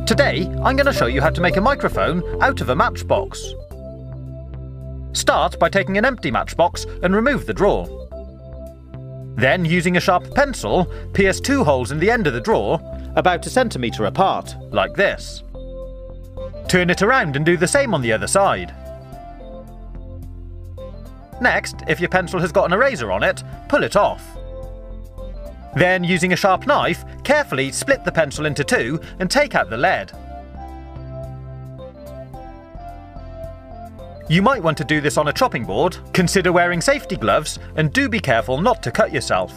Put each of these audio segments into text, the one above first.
Today, I'm going to show you how to make a microphone out of a matchbox. Start by taking an empty matchbox and remove the drawer. Then, using a sharp pencil, pierce 2 holes in the end of the drawer, about 1 centimetre apart, like this. Turn it around and do the same on the other side. Next, if your pencil has got an eraser on it, pull it off. Then, using a sharp knife, carefully split the pencil into 2 and take out the lead. You might want to do this on a chopping board. Consider wearing safety gloves and do be careful not to cut yourself.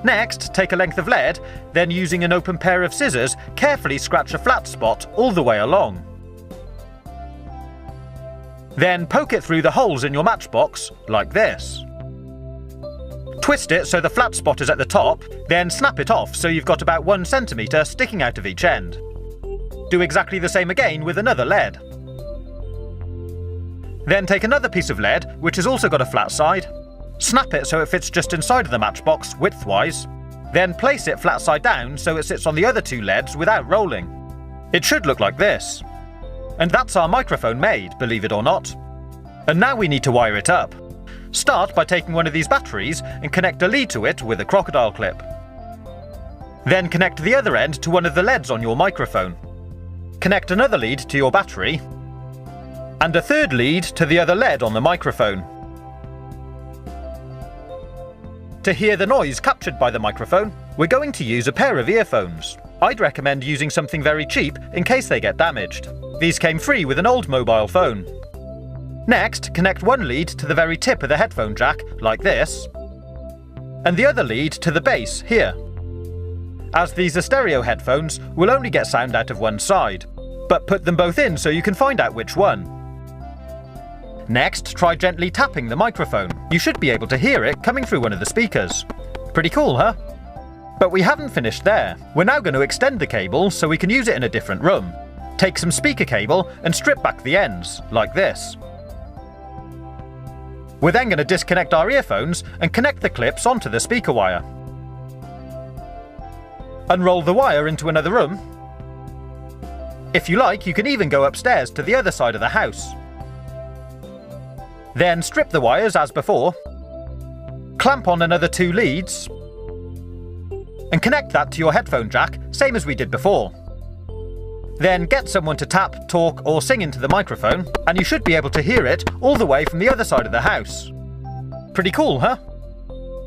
Next, take a length of lead, then using an open pair of scissors, carefully scratch a flat spot all the way along. Then poke it through the holes in your matchbox, like this. Twist it so the flat spot is at the top, then snap it off so you've got about 1 centimetre sticking out of each end. Do exactly the same again with another lead. Then take another piece of lead, which has also got a flat side, snap it so it fits just inside of the matchbox, widthwise, then place it flat side down so it sits on the other 2 leads without rolling. It should look like this. And that's our microphone made, believe it or not. And now we need to wire it up. Start by taking one of these batteries and connect a lead to it with a crocodile clip. Then connect the other end to one of the leads on your microphone. Connect another lead to your battery, and a third lead to the other lead on the microphone. To hear the noise captured by the microphone, we're going to use a pair of earphones. I'd recommend using something very cheap in case they get damaged. These came free with an old mobile phone. Next, connect one lead to the very tip of the headphone jack, like this, and the other lead to the base, here. As these are stereo headphones, we'll only get sound out of one side, but put them both in so you can find out which one. Next, try gently tapping the microphone. You should be able to hear it coming through one of the speakers. Pretty cool, huh? But we haven't finished there. We're now going to extend the cable so we can use it in a different room. Take some speaker cable and strip back the ends, like this. We're then going to disconnect our earphones and connect the clips onto the speaker wire. Unroll the wire into another room. If you like, you can even go upstairs to the other side of the house. Then strip the wires as before, clamp on another 2 leads, and connect that to your headphone jack, same as we did before. Then get someone to tap, talk or sing into the microphone, and you should be able to hear it all the way from the other side of the house. Pretty cool, huh?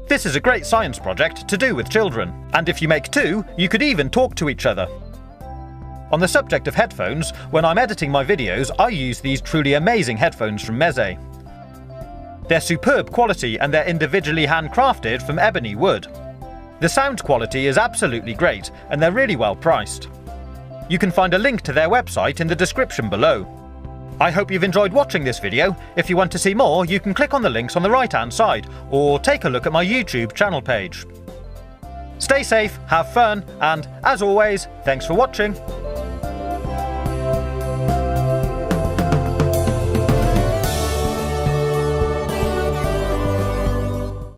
This is a great science project to do with children, and if you make 2, you could even talk to each other. On the subject of headphones, when I'm editing my videos, I use these truly amazing headphones from Meze. They're superb quality and they're individually handcrafted from ebony wood. The sound quality is absolutely great and they're really well priced. You can find a link to their website in the description below. I hope you've enjoyed watching this video. If you want to see more, you can click on the links on the right hand side or take a look at my YouTube channel page. Stay safe, have fun, and as always, thanks for watching.